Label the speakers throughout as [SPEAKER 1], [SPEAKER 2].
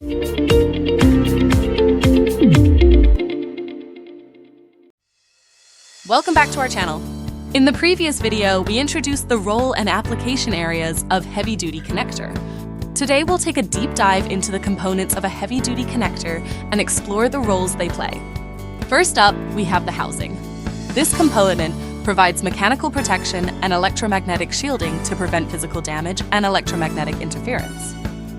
[SPEAKER 1] Welcome back to our channel. In the previous video, we introduced the role and application areas of heavy-duty connector. Today, we'll take a deep dive into the components of a heavy-duty connector and explore the roles they play. First up, we have the housing. This component provides mechanical protection and electromagnetic shielding to prevent physical damage and electromagnetic interference.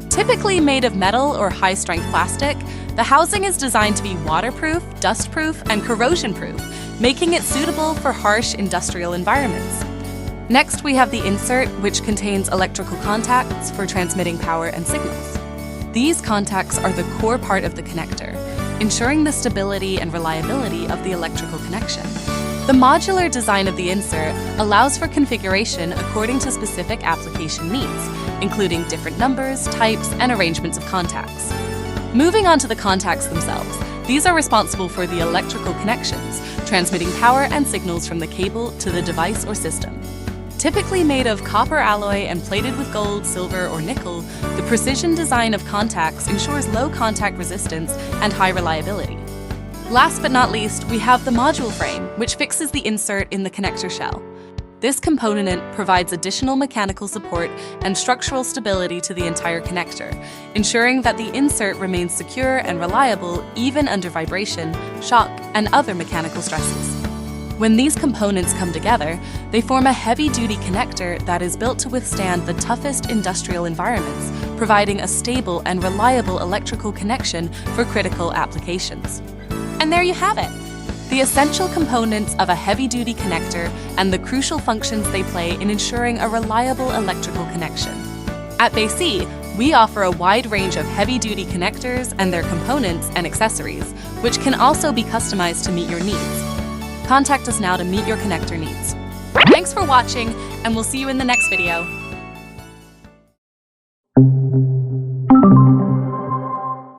[SPEAKER 1] Typically made of metal or high-strength plastic, the housing is designed to be waterproof, dustproof, and corrosion-proof, making it suitable for harsh industrial environments. Next, we have the insert, which contains electrical contacts for transmitting power and signals. These contacts are the core part of the connector, ensuring the stability and reliability of the electrical connection. The modular design of the insert allows for configuration according to specific application needs, including different numbers, types, and arrangements of contacts. Moving on to the contacts themselves, these are responsible for the electrical connections, transmitting power and signals from the cable to the device or system. Typically made of copper alloy and plated with gold, silver, or nickel, the precision design of contacts ensures low contact resistance and high reliability. Last but not least, we have the module frame, which fixes the insert in the connector shell. This component provides additional mechanical support and structural stability to the entire connector, ensuring that the insert remains secure and reliable even under vibration, shock, and other mechanical stresses. When these components come together, they form a heavy-duty connector that is built to withstand the toughest industrial environments, providing a stable and reliable electrical connection for critical applications. And there you have it! The essential components of a heavy-duty connector and the crucial functions they play in ensuring a reliable electrical connection. At Beisit, we offer a wide range of heavy-duty connectors and their components and accessories, which can also be customized to meet your needs. Contact us now to meet your connector needs. Thanks for watching, and we'll see you in the next video.